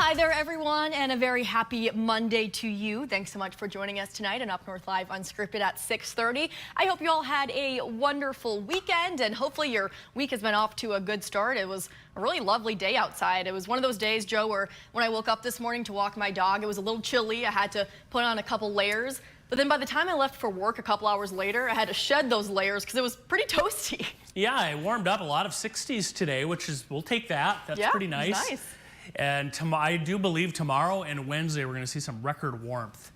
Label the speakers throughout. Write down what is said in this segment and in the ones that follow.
Speaker 1: Hi there, everyone, and a very happy Monday to you. Thanks so much for joining us tonight on UpNorthLive Unscripted at 6:30. I hope you all had a wonderful weekend, and hopefully your week has been off to a good start. It was a really lovely day outside. It was one of those days, Joe, where when I woke up this morning to walk my dog, it was a little chilly. I had to put on a couple layers. But then by the time I left for work a couple hours later, I had to shed those layers because it was pretty toasty.
Speaker 2: Yeah, it warmed up a lot of 60s today, which is, we'll take that. That's pretty nice. And I do believe tomorrow and Wednesday we're going to see some record warmth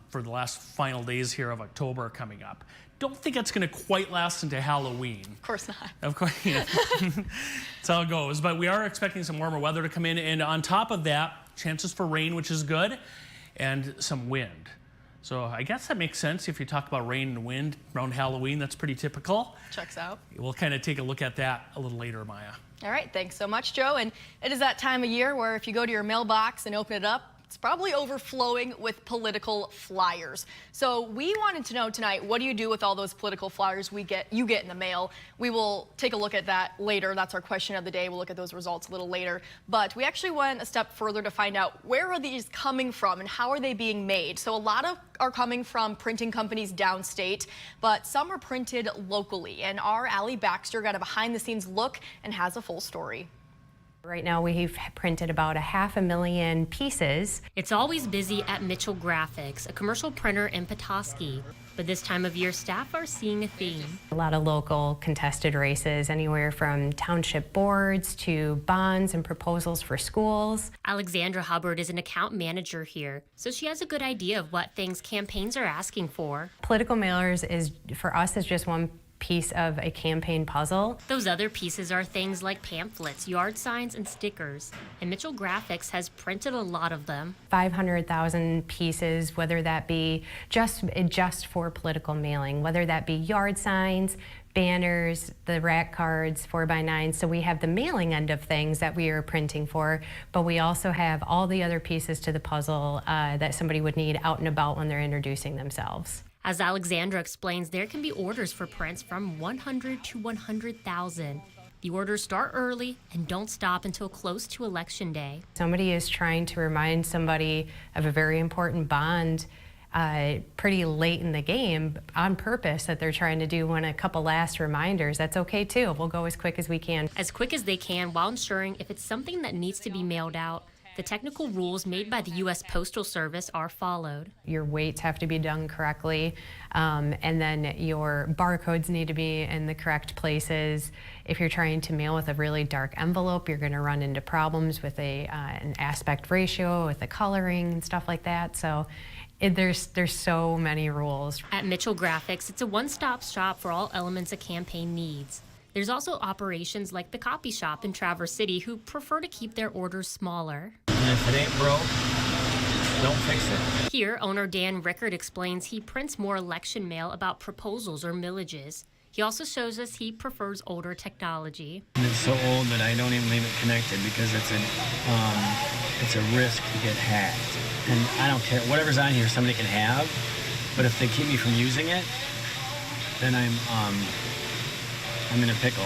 Speaker 2: for the last final days here of October coming up. Don't think it's going to quite last into Halloween.
Speaker 1: Of course not.
Speaker 2: Of course, yeah. That's how it goes. But we are expecting some warmer weather to come in, and on top of that, chances for rain, which is good, and some wind. So I guess that makes sense if you talk about rain and wind around Halloween. That's pretty typical.
Speaker 1: Checks out.
Speaker 2: We'll kind of take a look at that a little later, Maya.
Speaker 1: All right, thanks so much, Joe. And it is that time of year where if you go to your mailbox and open it up, it's probably overflowing with political flyers. So we wanted to know tonight, what do you do with all those political flyers you get in the mail? We will take a look at that later. That's our question of the day. We'll look at those results a little later. But we actually went a step further to find out where are these coming from and how are they being made. So a lot of are coming from printing companies downstate, but some are printed locally. And our Allie Baxter got a behind-the-scenes look and has a full story.
Speaker 3: Right now we've printed about 500,000 pieces.
Speaker 4: It's always busy at Mitchell Graphics, a commercial printer in Petoskey. But this time of year, staff are seeing a theme.
Speaker 3: A lot of local contested races, anywhere from township boards to bonds and proposals for schools.
Speaker 4: Alexandra Hubbard is an account manager here, so she has a good idea of what things campaigns are asking for.
Speaker 3: Political mailers for us is just one piece of a campaign puzzle.
Speaker 4: Those other pieces are things like pamphlets, yard signs, and stickers. And Mitchell Graphics has printed a lot of them. 500,000
Speaker 3: pieces, whether that be just for political mailing, whether that be yard signs, banners, the rack cards, 4x9. So we have the mailing end of things that we are printing for, but we also have all the other pieces to the puzzle that somebody would need out and about when they're introducing themselves.
Speaker 4: As Alexandra explains, there can be orders for prints from 100 to 100,000. The orders start early and don't stop until close to Election Day.
Speaker 3: Somebody is trying to remind somebody of a very important bond pretty late in the game on purpose that they're trying to do one a couple last reminders. That's okay too. We'll go as quick as we can.
Speaker 4: As quick as they can while ensuring if it's something that needs to be mailed out, the technical rules made by the U.S. Postal Service are followed.
Speaker 3: Your weights have to be done correctly, and then your barcodes need to be in the correct places. If you're trying to mail with a really dark envelope, you're going to run into problems with an aspect ratio, with the coloring and stuff like that. So there's so many rules.
Speaker 4: At Mitchell Graphics, it's a one-stop shop for all elements a campaign needs. There's also operations like the Copy Shop in Traverse City who prefer to keep their orders smaller.
Speaker 5: And if it ain't broke, don't fix it.
Speaker 4: Here, owner Dan Rickard explains he prints more election mail about proposals or millages. He also shows us he prefers older technology.
Speaker 5: And it's so old that I don't even leave it connected because it's a risk to get hacked. And I don't care, whatever's on here somebody can have, but if they keep me from using it, then I'm in a pickle.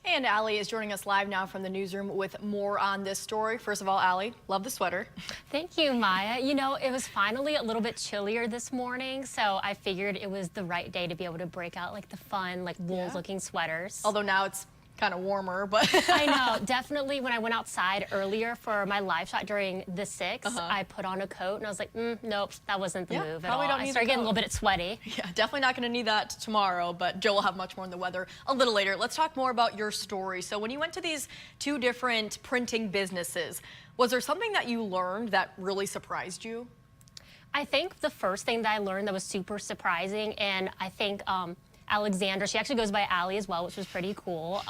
Speaker 1: And Allie is joining us live now from the newsroom with more on this story. First of all, Allie, love the sweater.
Speaker 6: Thank you, Maya. You know, it was finally a little bit chillier this morning, so I figured it was the right day to be able to break out like the fun, like wool-looking sweaters.
Speaker 1: Although now it's kind of warmer, but
Speaker 6: I know, definitely. When I went outside earlier for my live shot during the 6th, I put on a coat and I was like, nope, that wasn't the move at all. I started getting a little bit sweaty.
Speaker 1: Yeah, definitely not going to need that tomorrow, but Joe will have much more on the weather a little later. Let's talk more about your story. So when you went to these two different printing businesses, was there something that you learned that really surprised you?
Speaker 6: I think the first thing that I learned that was super surprising, and I think Alexandra, she actually goes by Allie as well, which was pretty cool.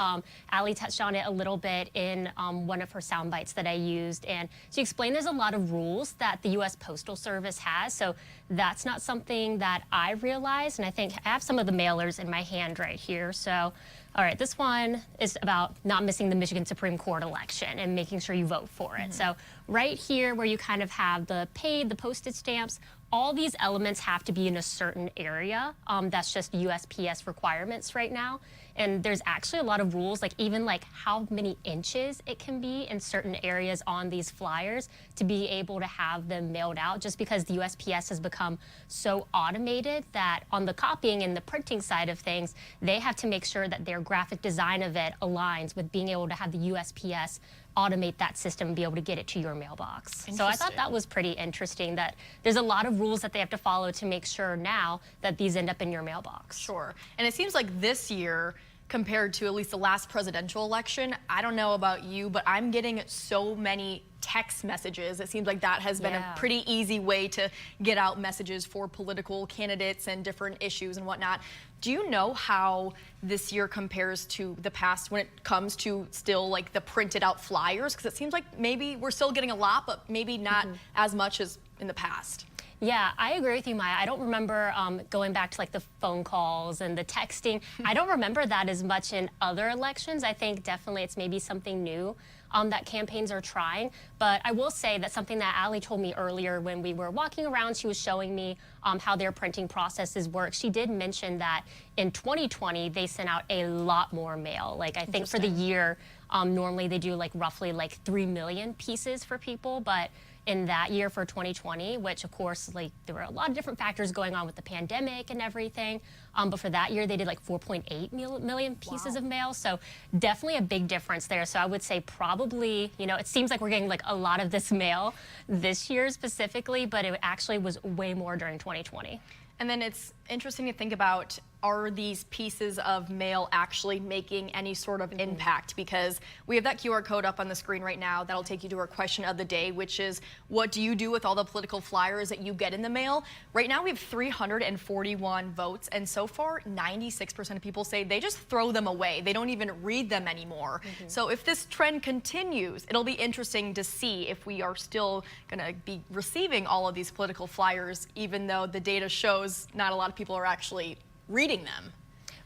Speaker 6: Allie touched on it a little bit in one of her sound bites that I used, and she explained there's a lot of rules that the U.S. Postal Service has, so that's not something that I realized, and I think I have some of the mailers in my hand right here. So, all right, this one is about not missing the Michigan Supreme Court election and making sure you vote for it. So right here where you kind of have the paid, the postage stamps, all these elements have to be in a certain area. That's just USPS requirements right now. And there's actually a lot of rules, like even like how many inches it can be in certain areas on these flyers to be able to have them mailed out, just because the USPS has become so automated that on the copying and the printing side of things, they have to make sure that their graphic design of it aligns with being able to have the USPS automate that system and be able to get it to your mailbox. So I thought that was pretty interesting, that there's a lot of rules that they have to follow to make sure now that these end up in your mailbox.
Speaker 1: Sure. And it seems like this year, compared to at least the last presidential election, I don't know about you, but I'm getting so many text messages. It seems like that has been a pretty easy way to get out messages for political candidates and different issues and whatnot. Do you know how this year compares to the past when it comes to still like the printed out flyers? Because it seems like maybe we're still getting a lot, but maybe not as much as in the past.
Speaker 6: Yeah, I agree with you, Maya. I don't remember going back to like the phone calls and the texting. I don't remember that as much in other elections. I think definitely it's maybe something new that campaigns are trying. But I will say that something that Allie told me earlier when we were walking around, she was showing me how their printing processes work. She did mention that in 2020, they sent out a lot more mail. Like I think for the year, normally they do like roughly like 3 million pieces for people, but in that year for 2020, which of course, like there were a lot of different factors going on with the pandemic and everything. But for that year, they did like 4.8 million pieces of mail. So definitely a big difference there. So I would say probably, you know, it seems like we're getting like a lot of this mail this year specifically, but it actually was way more during 2020.
Speaker 1: And then it's interesting to think about, are these pieces of mail actually making any sort of impact? Because we have that QR code up on the screen right now that'll take you to our question of the day, which is, what do you do with all the political flyers that you get in the mail? Right now we have 341 votes, and so far 96% of people say they just throw them away. They don't even read them anymore. So if this trend continues, it'll be interesting to see if we are still gonna be receiving all of these political flyers, even though the data shows not a lot of people are actually reading them.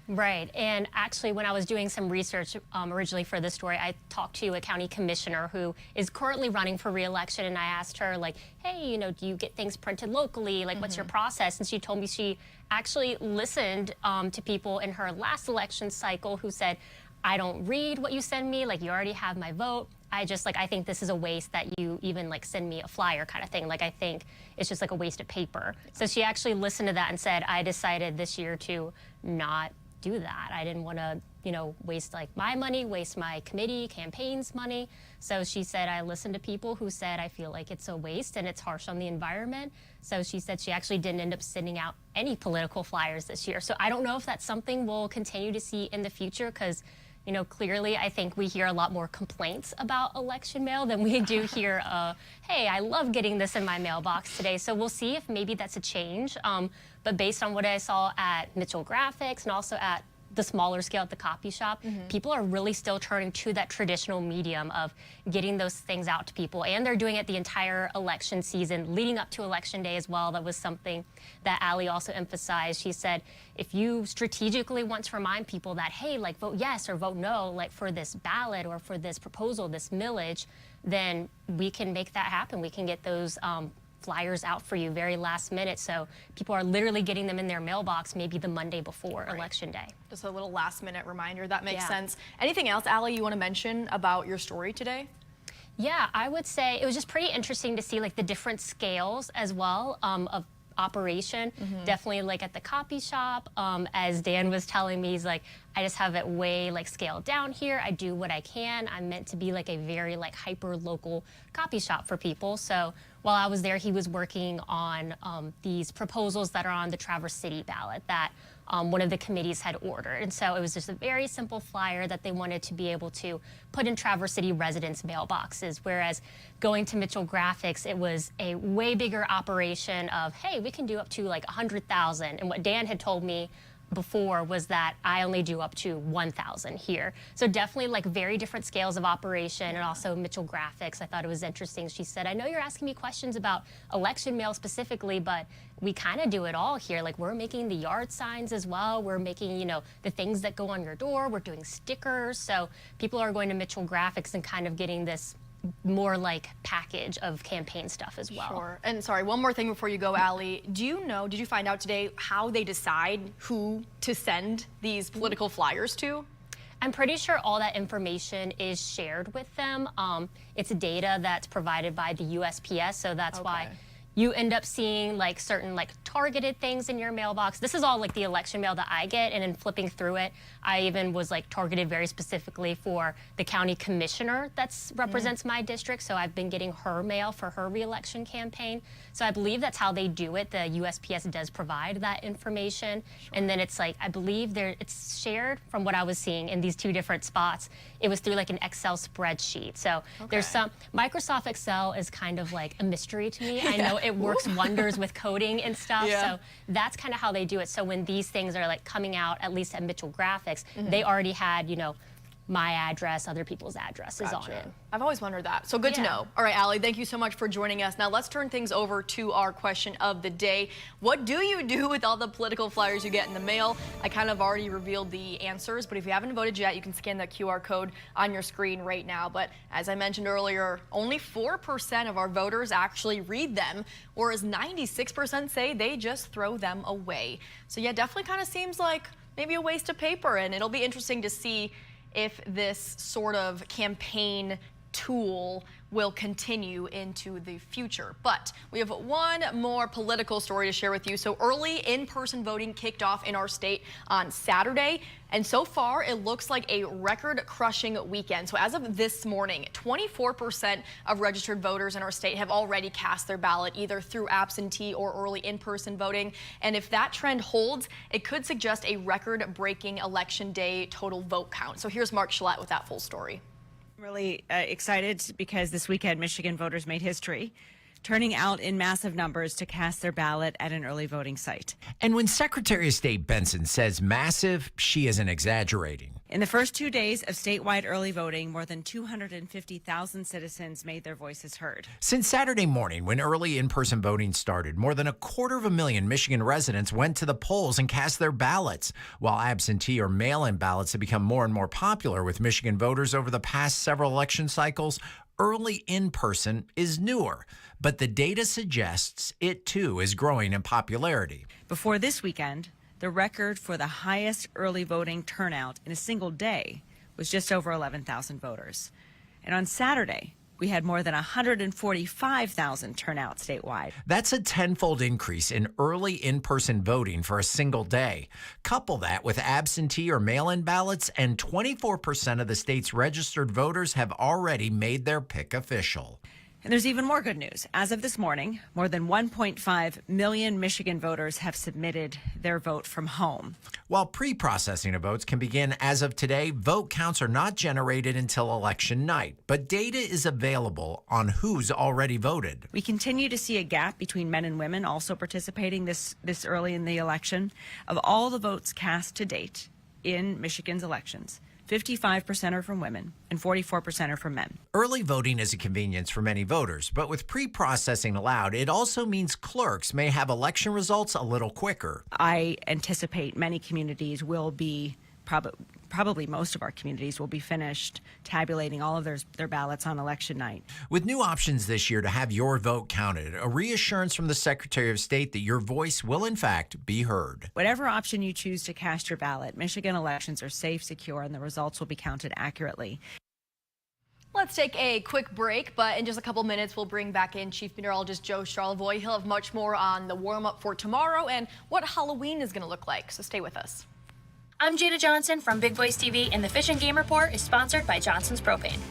Speaker 6: Right, and actually when I was doing some research originally for this story, I talked to a county commissioner who is currently running for re-election, and I asked her like, hey, you know, do you get things printed locally? Like, what's your process? And she told me she actually listened to people in her last election cycle who said, I don't read what you send me, like you already have my vote. I just like, I think this is a waste that you even like send me a flyer kind of thing. Like I think it's just like a waste of paper. So she actually listened to that and said, I decided this year to not do that. I didn't want to, you know, waste like my money, waste my committee campaign's money. So she said, I listened to people who said, I feel like it's a waste and it's harsh on the environment. So she said she actually didn't end up sending out any political flyers this year. So I don't know if that's something we'll continue to see in the future, because you know, clearly, I think we hear a lot more complaints about election mail than we do hear, hey, I love getting this in my mailbox today. So we'll see if maybe that's a change. But based on what I saw at Mitchell Graphics and also at the smaller scale at the copy shop, people are really still turning to that traditional medium of getting those things out to people. And they're doing it the entire election season, leading up to Election Day as well. That was something that Allie also emphasized. She said, if you strategically want to remind people that, hey, like vote yes or vote no, like for this ballot or for this proposal, this millage, then we can make that happen. We can get those flyers out for you very last minute. So people are literally getting them in their mailbox maybe the Monday before Election Day.
Speaker 1: Just a little last minute reminder. That makes sense. Anything else, Allie, you want to mention about your story today?
Speaker 6: Yeah, I would say it was just pretty interesting to see like the different scales as well of operation. Definitely like at the copy shop, as Dan was telling me, he's like, I just have it way like scaled down here. I do what I can. I'm meant to be like a very like hyper local copy shop for people. So while I was there, he was working on these proposals that are on the Traverse City ballot that one of the committees had ordered. And so it was just a very simple flyer that they wanted to be able to put in Traverse City residents' mailboxes. Whereas going to Mitchell Graphics, it was a way bigger operation of, hey, we can do up to like 100,000. And what Dan had told me before was that I only do up to 1,000 here. So definitely like very different scales of operation. And also Mitchell Graphics, I thought it was interesting. She said, I know you're asking me questions about election mail specifically, but we kind of do it all here. Like we're making the yard signs as well. We're making, you know, the things that go on your door. We're doing stickers. So people are going to Mitchell Graphics and kind of getting this more like package of campaign stuff as well.
Speaker 1: Sure. And sorry, one more thing before you go, Allie. Did you find out today how they decide who to send these political flyers to?
Speaker 6: I'm pretty sure all that information is shared with them. It's data that's provided by the USPS, so that's why you end up seeing like certain like targeted things in your mailbox. This is all like the election mail that I get, and in flipping through it, I even was like targeted very specifically for the county commissioner that represents my district. So I've been getting her mail for her reelection campaign. So I believe that's how they do it. The USPS does provide that information, and then it's like I believe it's shared from what I was seeing in these two different spots. It was through like an Excel spreadsheet. So there's some Microsoft Excel is kind of like a mystery to me. I know it works wonders with coding and stuff. So that's kind of how they do it. So when these things are like coming out, at least at Mitchell Graphics, they already had, you know, my address, other people's addresses on it.
Speaker 1: I've always wondered that. So good to know. All right, Allie, thank you so much for joining us. Now let's turn things over to our question of the day. What do you do with all the political flyers you get in the mail? I kind of already revealed the answers, but if you haven't voted yet, you can scan that QR code on your screen right now. But as I mentioned earlier, only 4% of our voters actually read them, whereas 96% say they just throw them away. So yeah, definitely kind of seems like maybe a waste of paper, and it'll be interesting to see if this sort of campaign tool will continue into the future. But we have one more political story to share with you. So early in-person voting kicked off in our state on Saturday, and so far it looks like a record-crushing weekend. So as of this morning, 24% of registered voters in our state have already cast their ballot either through absentee or early in-person voting. And if that trend holds, it could suggest a record-breaking election day total vote count. So here's Mark Schlett with that full story.
Speaker 7: Really excited because this weekend Michigan voters made history, turning out in massive numbers to cast their ballot at an early voting site.
Speaker 8: And when Secretary of State Benson says massive, she isn't exaggerating.
Speaker 7: In the first 2 days of statewide early voting, more than 250,000 citizens made their voices heard.
Speaker 8: Since Saturday morning, when early in-person voting started, more than 250,000 Michigan residents went to the polls and cast their ballots. While absentee or mail-in ballots have become more and more popular with Michigan voters over the past several election cycles, early in-person is newer. But the data suggests it, too, is growing in popularity.
Speaker 7: Before this weekend, the record for the highest early voting turnout in a single day was just over 11,000 voters. And on Saturday, we had more than 145,000 turnout statewide.
Speaker 8: That's a tenfold increase in early in-person voting for a single day. Couple that with absentee or mail-in ballots, and 24% of the state's registered voters have already made their pick official.
Speaker 7: And there's even more good news. As of this morning, more than 1.5 million Michigan voters have submitted their vote from home.
Speaker 8: While pre-processing of votes can begin as of today, vote counts are not generated until election night. But data is available on who's already voted.
Speaker 7: We continue to see a gap between men and women also participating this early in the election. Of all the votes cast to date in Michigan's elections, 55% are from women and 44% are from men.
Speaker 8: Early voting is a convenience for many voters, but with pre-processing allowed, it also means clerks may have election results a little quicker.
Speaker 7: I anticipate many communities will be, probably most of our communities will be finished tabulating all of their ballots on election night.
Speaker 8: With new options this year to have your vote counted, a reassurance from the Secretary of State that your voice will in fact be heard.
Speaker 7: Whatever option you choose to cast your ballot, Michigan elections are safe, secure, and the results will be counted accurately.
Speaker 1: Let's take a quick break, but in just a couple minutes, we'll bring back in Chief Meteorologist Joe Charlevoix. He'll have much more on the warm-up for tomorrow and what Halloween is going to look like, so stay with us.
Speaker 9: I'm Jada Johnson from Big Boys TV, and the Fish and Game Report is sponsored by Johnson's Propane.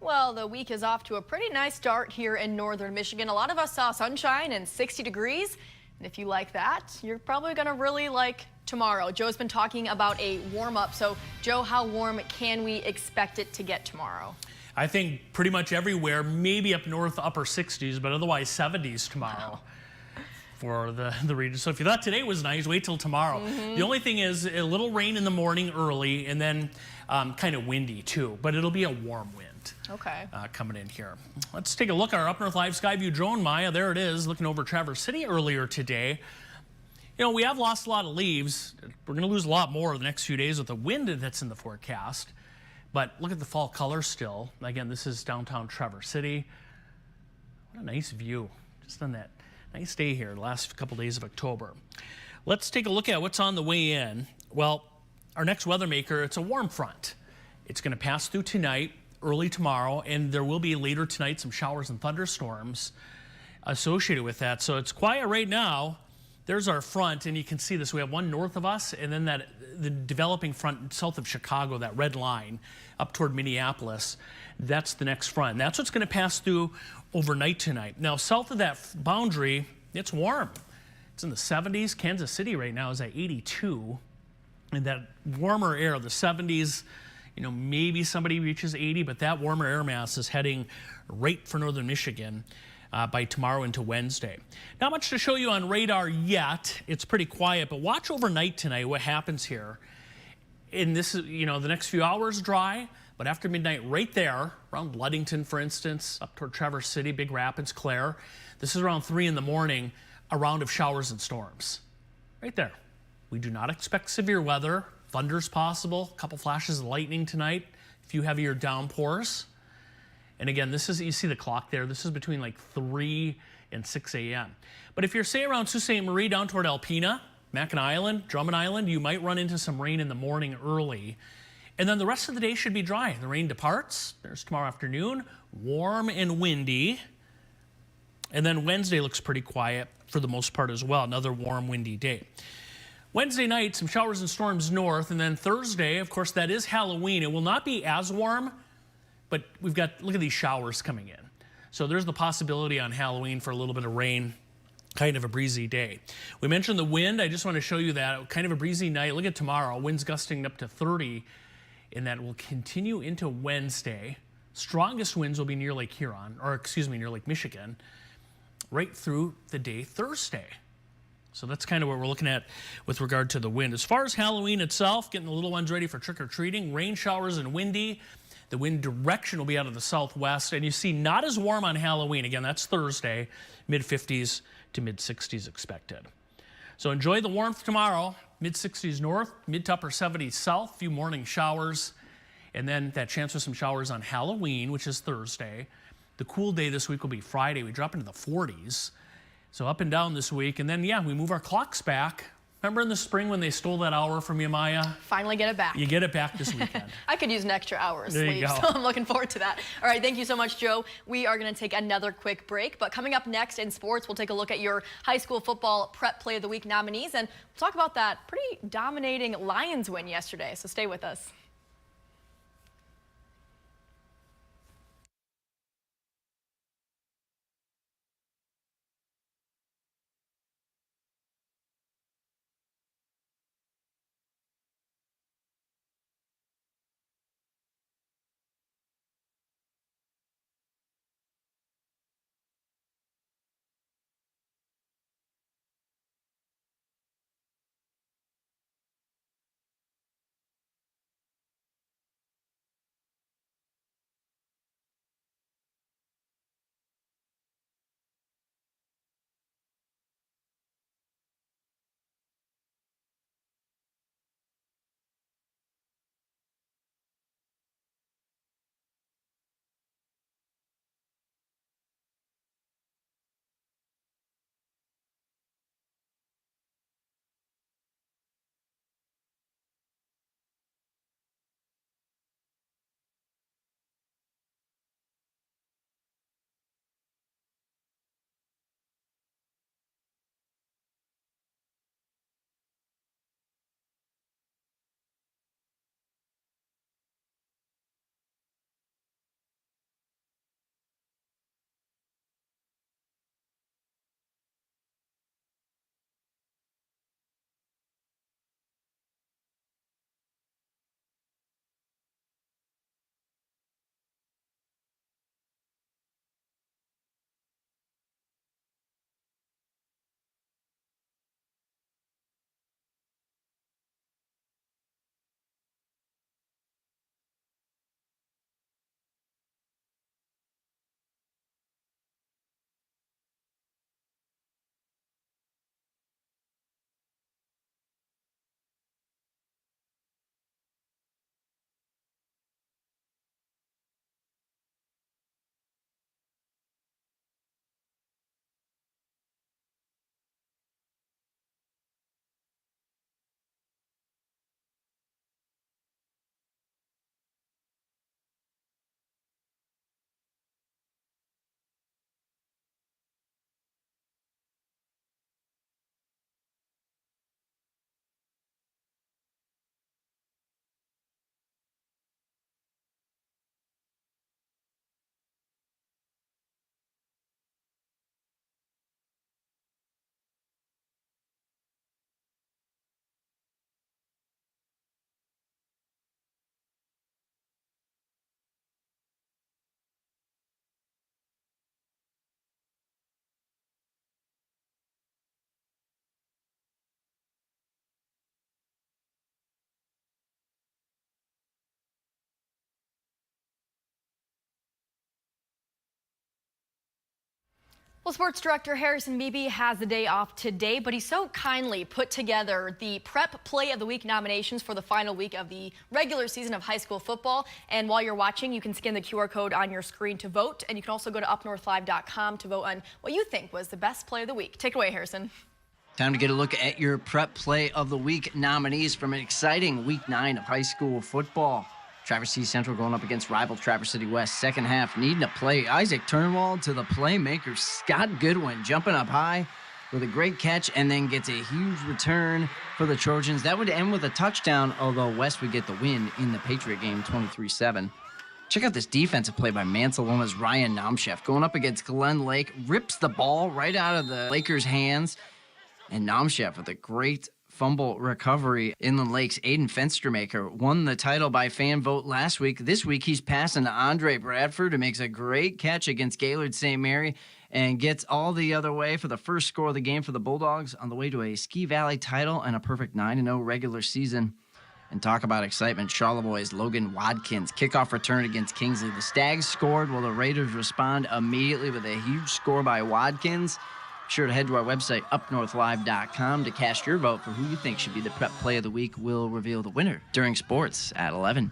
Speaker 1: Well, the week is off to a pretty nice start here in northern Michigan. A lot of us saw sunshine and 60 degrees. And if you like that, you're probably going to really like tomorrow. Joe's been talking about a warm up. So, Joe, how warm can we expect it to get tomorrow?
Speaker 2: I think pretty much everywhere, maybe up north, upper 60s, but otherwise 70s tomorrow. For the region. So if you thought today was nice, wait till tomorrow. The only thing is a little rain in the morning early and then kind of windy too, but it'll be a warm wind.
Speaker 1: Okay.
Speaker 2: Coming in here. Let's take a look at our UpNorthLive Sky View drone, Maya. There it is, looking over Traverse City earlier today. You know, we have lost a lot of leaves. We're going to lose a lot more the next few days with the wind that's in the forecast. But look at the fall color still. Again, this is downtown Traverse City. What a nice view. Just on that nice day here, the last couple days of October. Let's take a look at what's on the way in. Well, our next weather maker, it's a warm front. It's going to pass through tonight, early tomorrow, and there will be later tonight some showers and thunderstorms associated with that. So it's quiet right now. There's our front, and you can see this. We have one north of us, and then the developing front south of Chicago, that red line up toward Minneapolis. That's the next front. And that's what's going to pass through overnight tonight. Now, south of that boundary, it's warm. It's in the 70s. Kansas City right now is at 82. And that warmer air, the 70s, you know, maybe somebody reaches 80, but that warmer air mass is heading right for northern Michigan by tomorrow into Wednesday. Not much to show you on radar yet. It's pretty quiet, but watch overnight tonight what happens here. And this is, you know, the next few hours dry, but after midnight right there, around Ludington, for instance, up toward Traverse City, Big Rapids, Clare, this is around 3 in the morning, a round of showers and storms. Right there. We do not expect severe weather. Thunder's possible, a couple flashes of lightning tonight, a few heavier downpours. And again, this is, you see the clock there, this is between like 3 and 6 a.m. But if you're, say, around Sault Ste. Marie down toward Alpena, Mackinac Island, Drummond Island, you might run into some rain in the morning early. And then the rest of the day should be dry. The rain departs. There's tomorrow afternoon, warm and windy. And then Wednesday looks pretty quiet for the most part as well, another warm, windy day. Wednesday night, some showers and storms north, and then Thursday, of course, that is Halloween. It will not be as warm, but we've got, look at these showers coming in. So there's the possibility on Halloween for a little bit of rain, kind of a breezy day. We mentioned the wind. I just want to show you that, kind of a breezy night. Look at tomorrow, winds gusting up to 30, and that will continue into Wednesday. Strongest winds will be near Lake Huron, or excuse me, near Lake Michigan, right through the day Thursday. So that's kind of what we're looking at with regard to the wind. As far as Halloween itself, getting the little ones ready for trick-or-treating, rain showers and windy. The wind direction will be out of the southwest, and you see not as warm on Halloween. Again, that's Thursday, mid-50s to mid-60s expected. So enjoy the warmth tomorrow, mid-60s north, mid to upper 70s south, few morning showers, and then that chance for some showers on Halloween, which is Thursday. The cool day this week will be Friday. We drop into the 40s. So up and down this week, and then, yeah, we move our clocks back. Remember in the spring when they stole that hour from you, Maya?
Speaker 1: Finally get it back.
Speaker 2: You get it back this weekend.
Speaker 1: I could use an extra hour of
Speaker 2: There
Speaker 1: sleep,
Speaker 2: you go.
Speaker 1: so I'm looking forward to that. All right, thank you so much, Joe. We are going to take another quick break, but coming up next in sports, we'll take a look at your high school football prep play of the week nominees, and we'll talk about that pretty dominating Lions win yesterday, so stay with us. Well, sports director Harrison Beebe has the day off today, but he so kindly put together the Prep Play of the Week nominations for the final week of the regular season of high school football. And while you're watching, you can scan the QR code on your screen to vote. And you can also go to UpNorthLive.com to vote on what you think was the best play of the week. Take it away, Harrison.
Speaker 10: Time to get a look at your Prep Play of the Week nominees from an exciting Week 9 of high school football. Traverse City Central going up against rival Traverse City West. Second half needing to play. Isaac Turnwald to the playmaker. Scott Goodwin jumping up high with a great catch and then gets a huge return for the Trojans. That would end with a touchdown, although West would get the win in the Patriot game 23-7. Check out this defensive play by Mancelona's Ryan Namchef going up against Glen Lake. Rips the ball right out of the Lakers' hands. And Namchef with a great fumble recovery. Inland Lakes' Aiden Fenstermaker won the title by fan vote last week. This week, he's passing to Andre Bradford, who makes a great catch against Gaylord St. Mary and gets all the other way for the first score of the game for the Bulldogs on the way to a Ski Valley title and a perfect 9-0 regular season. And talk about excitement, Charlevoix's Logan Watkins kickoff return against Kingsley. The Stags scored while the Raiders respond immediately with a huge score by Watkins. Be sure to head to our website, UpNorthLive.com, to cast your vote for who you think should be the Prep Play of the Week. We'll reveal the winner during sports at 11.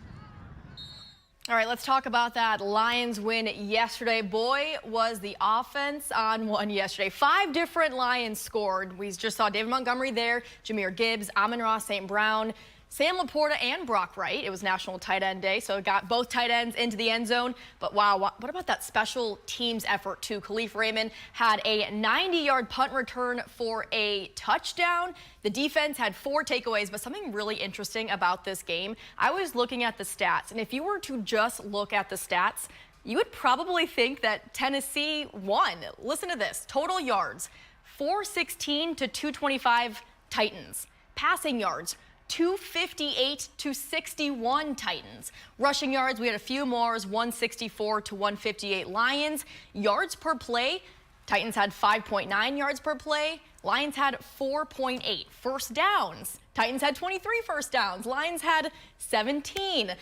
Speaker 1: All right, let's talk about that Lions win yesterday. Boy, was the offense on one yesterday. 5 different Lions scored. We just saw David Montgomery there, Jameer Gibbs, Amon-Ra St. Brown, Sam Laporta, and Brock Wright. It was National Tight End Day, so it got both tight ends into the end zone. But wow, what about that special teams effort too? Khalif Raymond had a 90-yard punt return for a touchdown. The defense had 4 takeaways, but something really interesting about this game, I was looking at the stats, and if you were to just look at the stats, you would probably think that Tennessee won. Listen to this, total yards, 416 to 225 Titans. Passing yards, 258 to 61 Titans. Rushing yards, we had a few more, 164 to 158 Lions. Yards per play, Titans had 5.9 yards per play. Lions had 4.8. First downs, Titans had 23 first downs. Lions had 17.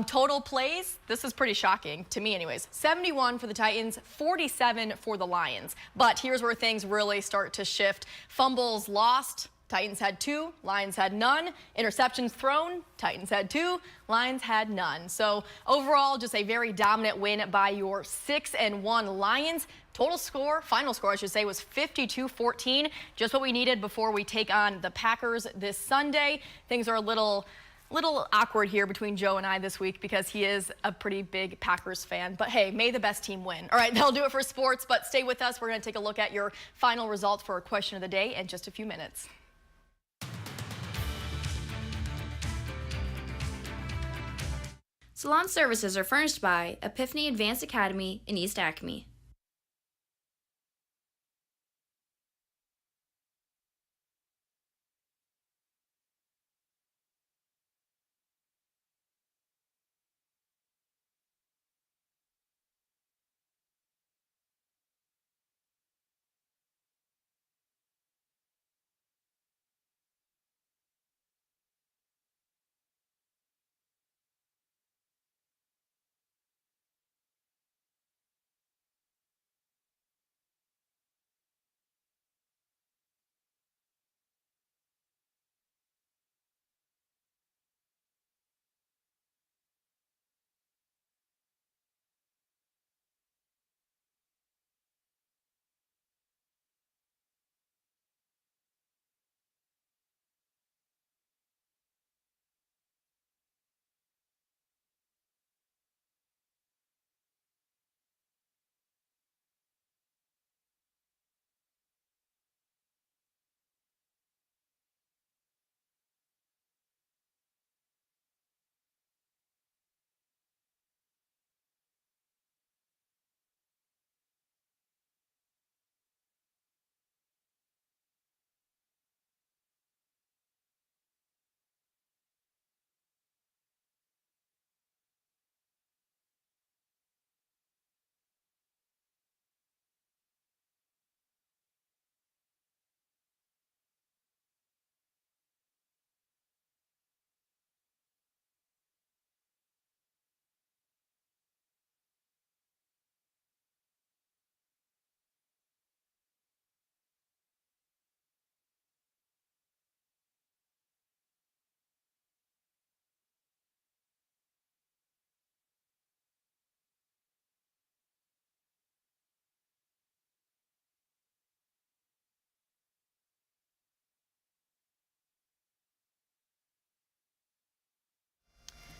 Speaker 1: Total plays, this is pretty shocking to me anyways. 71 for the Titans, 47 for the Lions. But here's where things really start to shift. Fumbles lost, Titans had 2, Lions had none. Interceptions thrown, Titans had 2, Lions had none. So overall, just a very dominant win by your 6-1 Lions. Total score, final score I should say, was 52-14. Just what we needed before we take on the Packers this Sunday. Things are a little awkward here between Joe and I this week because he is a pretty big Packers fan. But hey, may the best team win. All right, that'll do it for sports, but stay with us. We're going to take a look at your final results for our question of the day in just a few minutes.
Speaker 11: Salon services are furnished by Epiphany Advanced Academy in East Acme.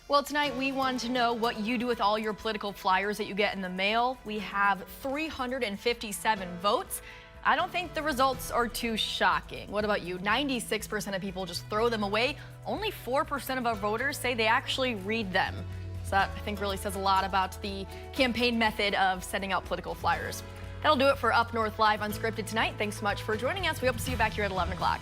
Speaker 1: Well, tonight we want to know what you do with all your political flyers that you get in the mail. We have 357 votes. I don't think the results are too shocking. What about you? 96% of people just throw them away. Only 4% of our voters say they actually read them. So that, I think, really says a lot about the campaign method of sending out political flyers. That'll do it for Up North Live Unscripted tonight. Thanks so much for joining us. We hope to see you back here at 11 o'clock.